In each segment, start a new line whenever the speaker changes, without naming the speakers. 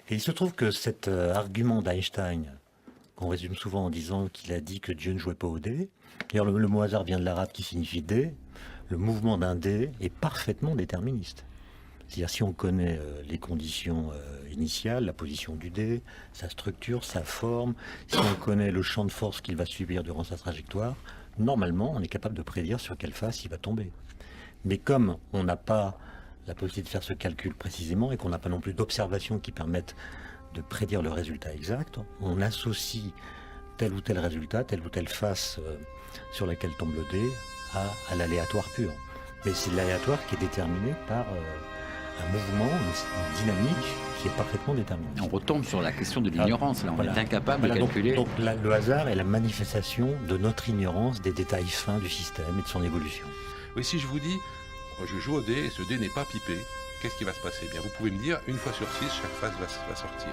Et il se trouve que cet argument d'Einstein, qu'on résume souvent en disant qu'il a dit que Dieu ne jouait pas au dé, d'ailleurs le mot hasard vient de l'arabe qui signifie dé, le mouvement d'un dé est parfaitement déterministe. C'est-à-dire si on connaît les conditions initiales, la position du dé, sa structure, sa forme, si on connaît le champ de force qu'il va subir durant sa trajectoire, normalement on est capable de prédire sur quelle face il va tomber. Mais comme on n'a pas la possibilité de faire ce calcul précisément et qu'on n'a pas non plus d'observations qui permettent de prédire le résultat exact, on associe tel ou tel résultat, telle ou telle face sur laquelle tombe le dé à l'aléatoire pur. Mais c'est l'aléatoire qui est déterminé par un mouvement, une dynamique qui est parfaitement déterminée.
On retombe sur la question de l'ignorance, là, on est incapable de calculer.
Donc le hasard est la manifestation de notre ignorance des détails fins du système et de son évolution.
Oui, si je vous dis, je joue au dé et ce dé n'est pas pipé, qu'est-ce qui va se passer? Bien, vous pouvez me dire, une fois sur 6, chaque face va sortir.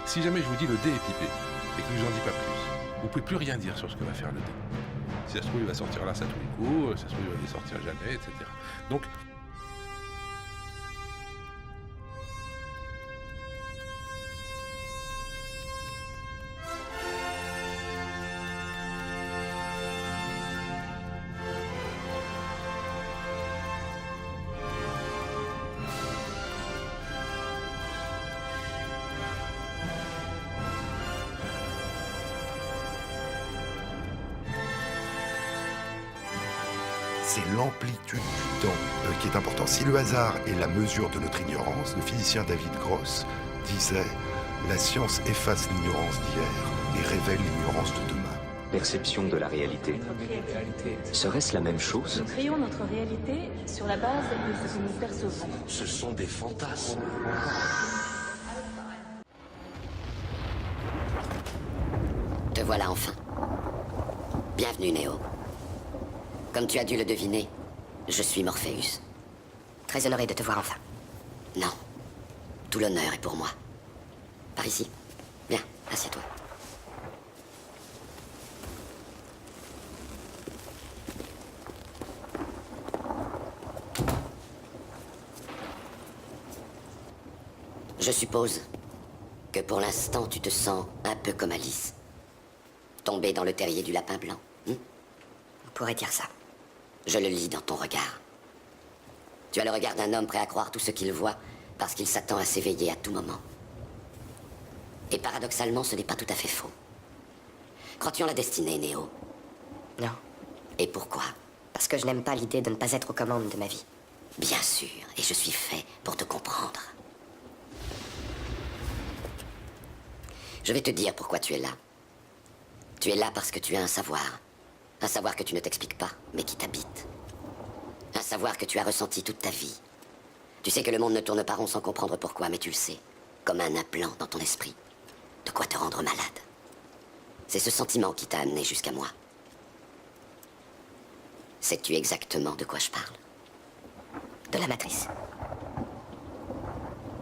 Si jamais je vous dis le dé est pipé et que je vous en dis pas plus, vous pouvez plus rien dire sur ce que va faire le dé. Si ça se trouve, il va sortir là, ça tous les coups, ça se trouve, il va ne sortir jamais, etc. Donc,
c'est l'amplitude du temps qui est important. Si le hasard est la mesure de notre ignorance, le physicien David Gross disait « La science efface l'ignorance d'hier et révèle l'ignorance de demain ».
Perception de la réalité. Serait-ce la même chose?
Nous créons notre réalité sur la base de ce que nous percevons.
Ce sont des fantasmes.
Te voilà enfin. Bienvenue, Néo. Comme tu as dû le deviner, je suis Morpheus. Très honoré de te voir enfin. Non. Tout l'honneur est pour moi. Par ici. Viens, assieds-toi. Je suppose que pour l'instant, tu te sens un peu comme Alice. Tombée dans le terrier du lapin blanc. On pourrait dire ça. Je le lis dans ton regard. Tu as le regard d'un homme prêt à croire tout ce qu'il voit parce qu'il s'attend à s'éveiller à tout moment. Et paradoxalement, ce n'est pas tout à fait faux. Crois-tu en la destinée, Néo? Non. Et pourquoi? Parce que je n'aime pas l'idée de ne pas être aux commandes de ma vie. Bien sûr, et je suis fait pour te comprendre. Je vais te dire pourquoi tu es là. Tu es là parce que tu as un savoir. Un savoir que tu ne t'expliques pas, mais qui t'habite. Un savoir que tu as ressenti toute ta vie. Tu sais que le monde ne tourne pas rond sans comprendre pourquoi, mais tu le sais. Comme un implant dans ton esprit. De quoi te rendre malade. C'est ce sentiment qui t'a amené jusqu'à moi. Sais-tu exactement de quoi je parle? De la matrice.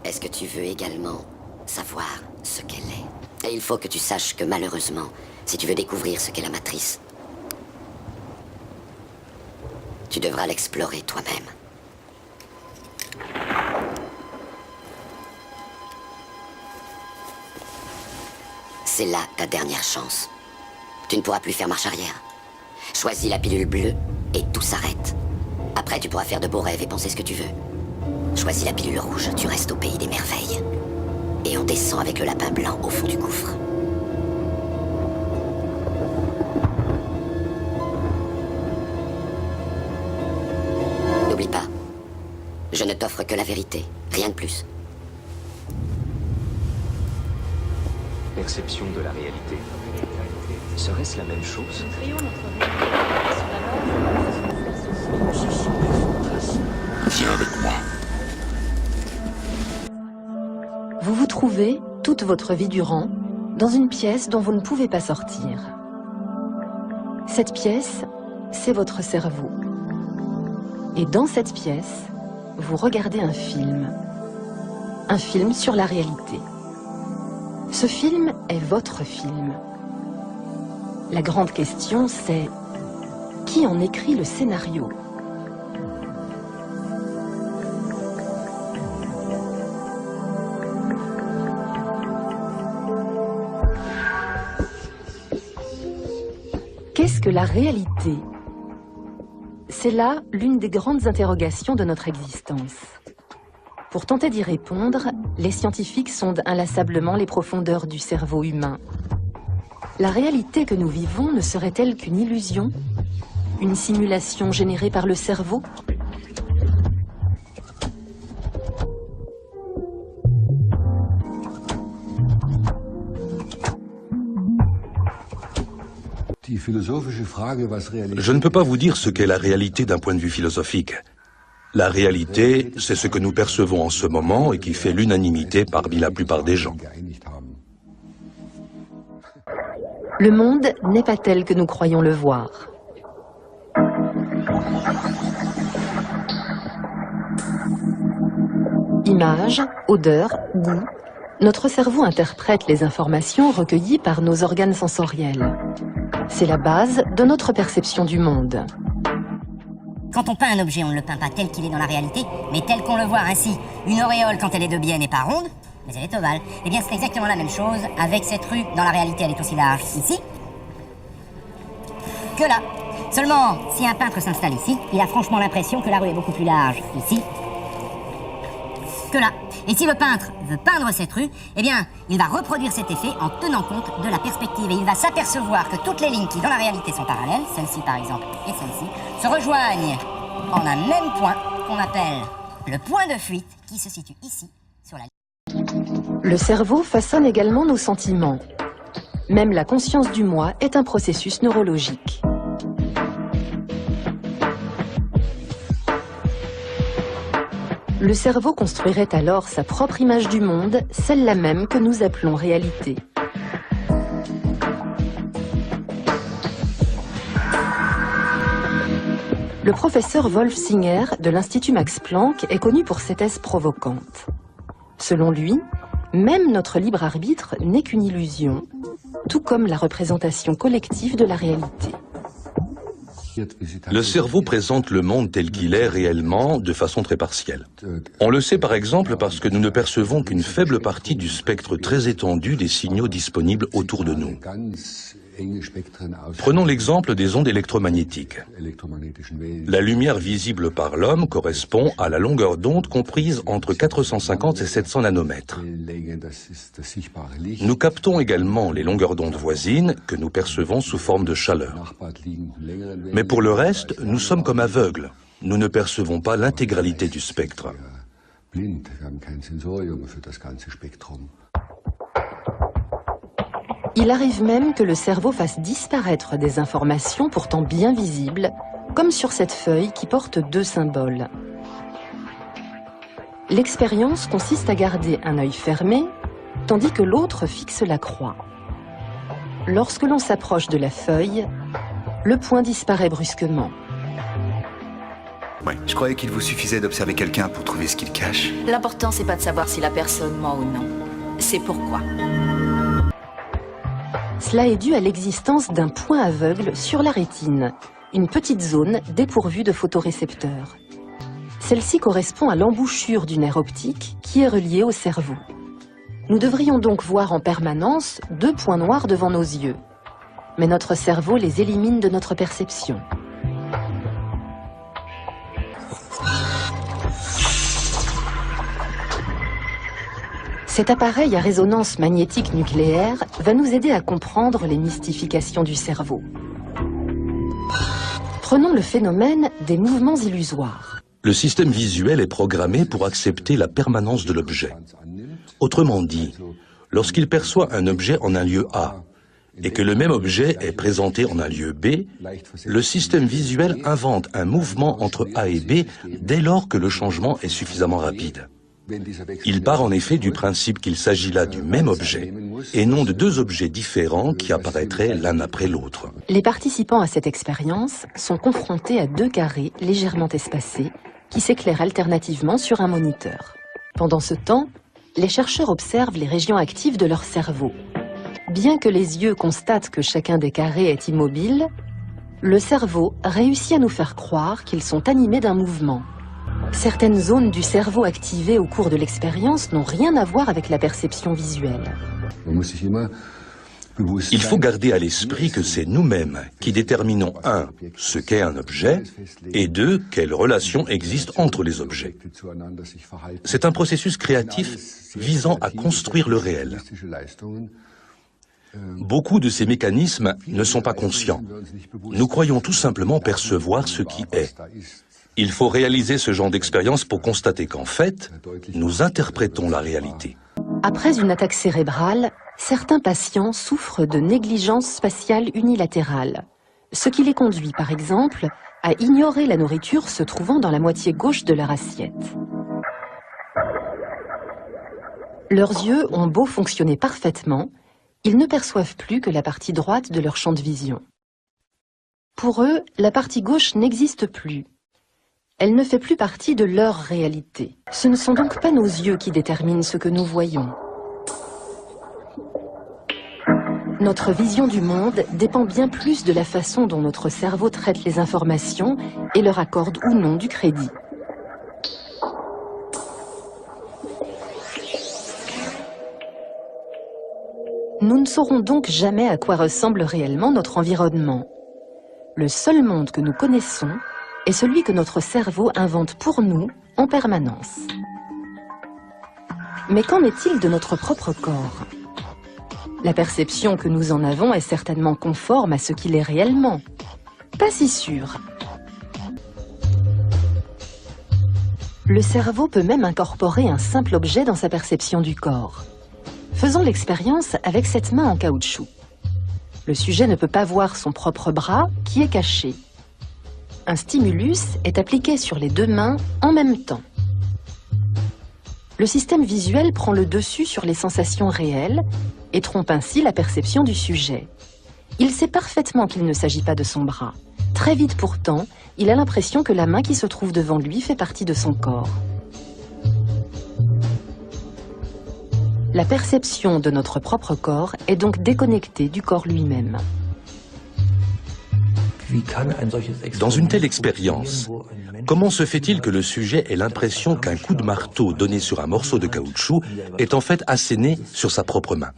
Est-ce que tu veux également savoir ce qu'elle est? Et il faut que tu saches que malheureusement, si tu veux découvrir ce qu'est la matrice, tu devras l'explorer toi-même. C'est là ta dernière chance. Tu ne pourras plus faire marche arrière. Choisis la pilule bleue et tout s'arrête. Après, tu pourras faire de beaux rêves et penser ce que tu veux. Choisis la pilule rouge, tu restes au pays des merveilles. Et on descend avec le lapin blanc au fond du gouffre. N'oublie pas, je ne t'offre que la vérité, rien de plus.
Perception de la réalité. Serait-ce la même chose?
Nous créons notre réalité sur la base de ce que nous percevons.
Ce sont des fantasmes.
Viens avec moi.
Vous vous trouvez, toute votre vie durant, dans une pièce dont vous ne pouvez pas sortir. Cette pièce, c'est votre cerveau. Et dans cette pièce, vous regardez un film. Un film sur la réalité. Ce film est votre film. La grande question, c'est qui en écrit le scénario? Qu'est-ce que la réalité? C'est là l'une des grandes interrogations de notre existence. Pour tenter d'y répondre, les scientifiques sondent inlassablement les profondeurs du cerveau humain. La réalité que nous vivons ne serait-elle qu'une illusion? Une simulation générée par le cerveau?
Je ne peux pas vous dire ce qu'est la réalité d'un point de vue philosophique. La réalité, c'est ce que nous percevons en ce moment et qui fait l'unanimité parmi la plupart des gens.
Le monde n'est pas tel que nous croyons le voir. Images, odeurs, goûts, notre cerveau interprète les informations recueillies par nos organes sensoriels. C'est la base de notre perception du monde.
Quand on peint un objet, on ne le peint pas tel qu'il est dans la réalité, mais tel qu'on le voit ainsi. Une auréole, quand elle est de biais, n'est pas ronde, mais elle est ovale. Eh bien, c'est exactement la même chose avec cette rue. Dans la réalité, elle est aussi large ici que là. Seulement, si un peintre s'installe ici, il a franchement l'impression que la rue est beaucoup plus large ici que là. Et si le peintre veut peindre cette rue, eh bien, il va reproduire cet effet en tenant compte de la perspective. Et il va s'apercevoir que toutes les lignes qui, dans la réalité, sont parallèles, celle-ci par exemple et celle-ci, se rejoignent en un même point qu'on appelle le point de fuite qui se situe ici, sur la ligne.
Le cerveau façonne également nos sentiments. Même la conscience du moi est un processus neurologique. Le cerveau construirait alors sa propre image du monde, celle-là même que nous appelons réalité. Le professeur Wolf Singer de l'Institut Max Planck est connu pour ses thèses provocantes. Selon lui, même notre libre arbitre n'est qu'une illusion, tout comme la représentation collective de la réalité.
Le cerveau présente le monde tel qu'il est réellement de façon très partielle. On le sait par exemple parce que nous ne percevons qu'une faible partie du spectre très étendu des signaux disponibles autour de nous. Prenons l'exemple des ondes électromagnétiques. La lumière visible par l'homme correspond à la longueur d'onde comprise entre 450 et 700 nanomètres. Nous captons également les longueurs d'onde voisines que nous percevons sous forme de chaleur. Mais pour le reste, nous sommes comme aveugles. Nous ne percevons pas l'intégralité du spectre.
Il arrive même que le cerveau fasse disparaître des informations pourtant bien visibles, comme sur cette feuille qui porte deux symboles. L'expérience consiste à garder un œil fermé, tandis que l'autre fixe la croix. Lorsque l'on s'approche de la feuille, le point disparaît brusquement.
Ouais, je croyais qu'il vous suffisait d'observer quelqu'un pour trouver ce qu'il cache.
L'important, c'est pas de savoir si la personne ment ou non. C'est pourquoi.
Cela est dû à l'existence d'un point aveugle sur la rétine, une petite zone dépourvue de photorécepteurs. Celle-ci correspond à l'embouchure du nerf optique qui est relié au cerveau. Nous devrions donc voir en permanence deux points noirs devant nos yeux. Mais notre cerveau les élimine de notre perception. Cet appareil à résonance magnétique nucléaire va nous aider à comprendre les mystifications du cerveau. Prenons le phénomène des mouvements illusoires.
Le système visuel est programmé pour accepter la permanence de l'objet. Autrement dit, lorsqu'il perçoit un objet en un lieu A et que le même objet est présenté en un lieu B, le système visuel invente un mouvement entre A et B dès lors que le changement est suffisamment rapide. Il part en effet du principe qu'il s'agit là du même objet et non de deux objets différents qui apparaîtraient l'un après l'autre.
Les participants à cette expérience sont confrontés à deux carrés légèrement espacés qui s'éclairent alternativement sur un moniteur. Pendant ce temps, les chercheurs observent les régions actives de leur cerveau. Bien que les yeux constatent que chacun des carrés est immobile, le cerveau réussit à nous faire croire qu'ils sont animés d'un mouvement. Certaines zones du cerveau activées au cours de l'expérience n'ont rien à voir avec la perception visuelle.
Il faut garder à l'esprit que c'est nous-mêmes qui déterminons 1. Ce qu'est un objet, et 2. Quelle relation existe entre les objets. C'est un processus créatif visant à construire le réel. Beaucoup de ces mécanismes ne sont pas conscients. Nous croyons tout simplement percevoir ce qui est. Il faut réaliser ce genre d'expérience pour constater qu'en fait, nous interprétons la réalité.
Après une attaque cérébrale, certains patients souffrent de négligence spatiale unilatérale, ce qui les conduit par exemple à ignorer la nourriture se trouvant dans la moitié gauche de leur assiette. Leurs yeux ont beau fonctionner parfaitement, ils ne perçoivent plus que la partie droite de leur champ de vision. Pour eux, la partie gauche n'existe plus. Elle ne fait plus partie de leur réalité. Ce ne sont donc pas nos yeux qui déterminent ce que nous voyons. Notre vision du monde dépend bien plus de la façon dont notre cerveau traite les informations et leur accorde ou non du crédit. Nous ne saurons donc jamais à quoi ressemble réellement notre environnement. Le seul monde que nous connaissons est celui que notre cerveau invente pour nous en permanence. Mais qu'en est-il de notre propre corps? La perception que nous en avons est certainement conforme à ce qu'il est réellement. Pas si sûr. Le cerveau peut même incorporer un simple objet dans sa perception du corps. Faisons l'expérience avec cette main en caoutchouc. Le sujet ne peut pas voir son propre bras qui est caché. Un stimulus est appliqué sur les deux mains en même temps. Le système visuel prend le dessus sur les sensations réelles et trompe ainsi la perception du sujet. Il sait parfaitement qu'il ne s'agit pas de son bras. Très vite pourtant, il a l'impression que la main qui se trouve devant lui fait partie de son corps. La perception de notre propre corps est donc déconnectée du corps lui-même.
Dans une telle expérience, comment se fait-il que le sujet ait l'impression qu'un coup de marteau donné sur un morceau de caoutchouc est en fait asséné sur sa propre main?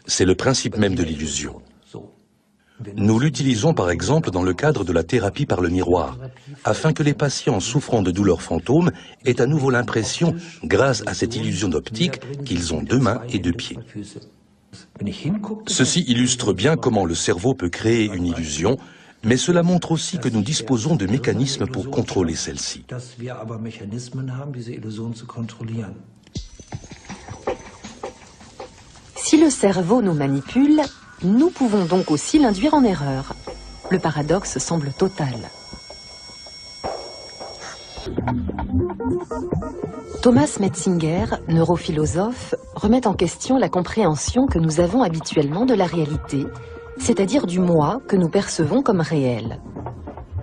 C'est le principe même de l'illusion. Nous l'utilisons par exemple dans le cadre de la thérapie par le miroir, afin que les patients souffrant de douleurs fantômes aient à nouveau l'impression, grâce à cette illusion d'optique, qu'ils ont deux mains et deux pieds. Ceci illustre bien comment le cerveau peut créer une illusion, mais cela montre aussi que nous disposons de mécanismes pour contrôler celle-ci.
Si le cerveau nous manipule, nous pouvons donc aussi l'induire en erreur. Le paradoxe semble total. Thomas Metzinger, neurophilosophe, remet en question la compréhension que nous avons habituellement de la réalité, c'est-à-dire du moi que nous percevons comme réel.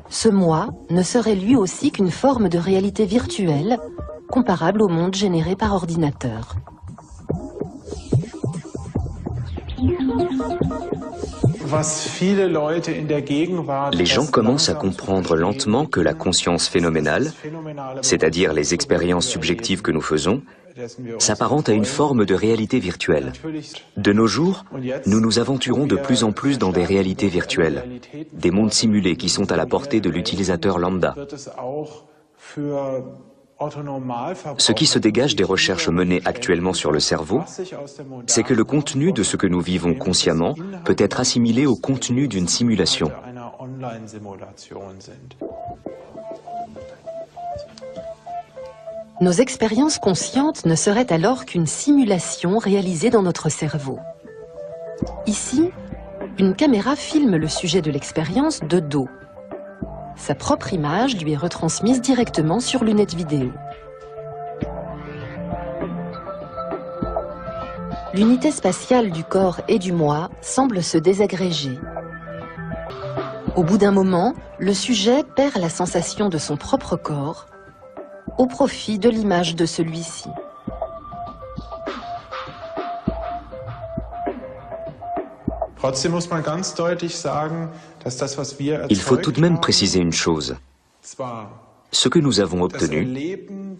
Ce moi ne serait lui aussi qu'une forme de réalité virtuelle, comparable au monde généré par ordinateur.
Les gens commencent à comprendre lentement que la conscience phénoménale, c'est-à-dire les expériences subjectives que nous faisons, s'apparente à une forme de réalité virtuelle. De nos jours, nous nous aventurons de plus en plus dans des réalités virtuelles, des mondes simulés qui sont à la portée de l'utilisateur lambda. Ce qui se dégage des recherches menées actuellement sur le cerveau, c'est que le contenu de ce que nous vivons consciemment peut être assimilé au contenu d'une simulation.
Nos expériences conscientes ne seraient alors qu'une simulation réalisée dans notre cerveau. Ici, une caméra filme le sujet de l'expérience de dos. Sa propre image lui est retransmise directement sur lunettes vidéo. L'unité spatiale du corps et du moi semble se désagréger. Au bout d'un moment, le sujet perd la sensation de son propre corps au profit de l'image de celui-ci.
Il faut tout de même préciser une chose. Ce que nous avons obtenu,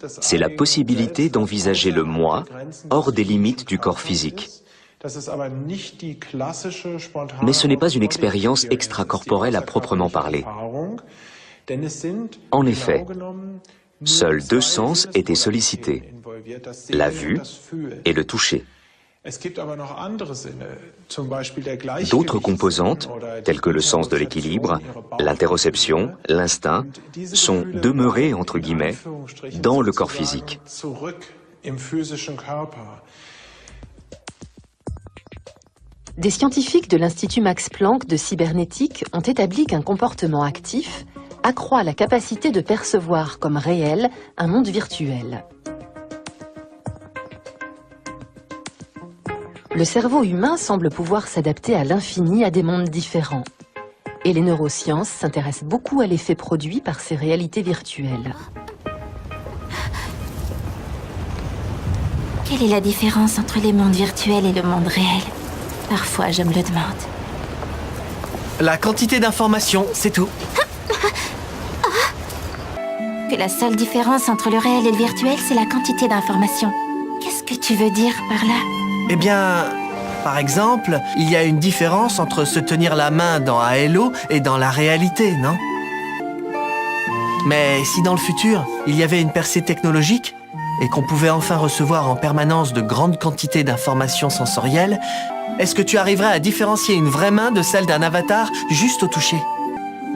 c'est la possibilité d'envisager le moi hors des limites du corps physique. Mais ce n'est pas une expérience extracorporelle à proprement parler. En effet, seuls deux sens étaient sollicités, la vue et le toucher. D'autres composantes, telles que le sens de l'équilibre, l'interoception, l'instinct, sont demeurées, entre guillemets, dans le corps physique.
Des scientifiques de l'Institut Max Planck de cybernétique ont établi qu'un comportement actif accroît la capacité de percevoir comme réel un monde virtuel. Le cerveau humain semble pouvoir s'adapter à l'infini à des mondes différents. Et les neurosciences s'intéressent beaucoup à l'effet produit par ces réalités virtuelles.
Quelle est la différence entre les mondes virtuels et le monde réel? Parfois, je me le demande.
La quantité d'informations, c'est tout.
Que la seule différence entre le réel et le virtuel, c'est la quantité d'informations. Qu'est-ce que tu veux dire par là?
Eh bien, par exemple, il y a une différence entre se tenir la main dans Halo et dans la réalité, non? Mais si dans le futur, il y avait une percée technologique et qu'on pouvait enfin recevoir en permanence de grandes quantités d'informations sensorielles, est-ce que tu arriverais à différencier une vraie main de celle d'un avatar juste au toucher?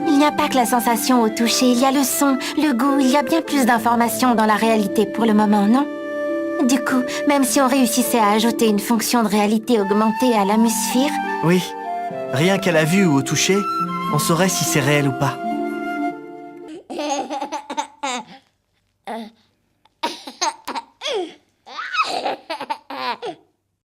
Il n'y a pas que la sensation au toucher, il y a le son, le goût, il y a bien plus d'informations dans la réalité pour le moment, non? Du coup, même si on réussissait à ajouter une fonction de réalité augmentée à l'hémisphère...
Oui, rien qu'à la vue ou au toucher, on saurait si c'est réel ou pas.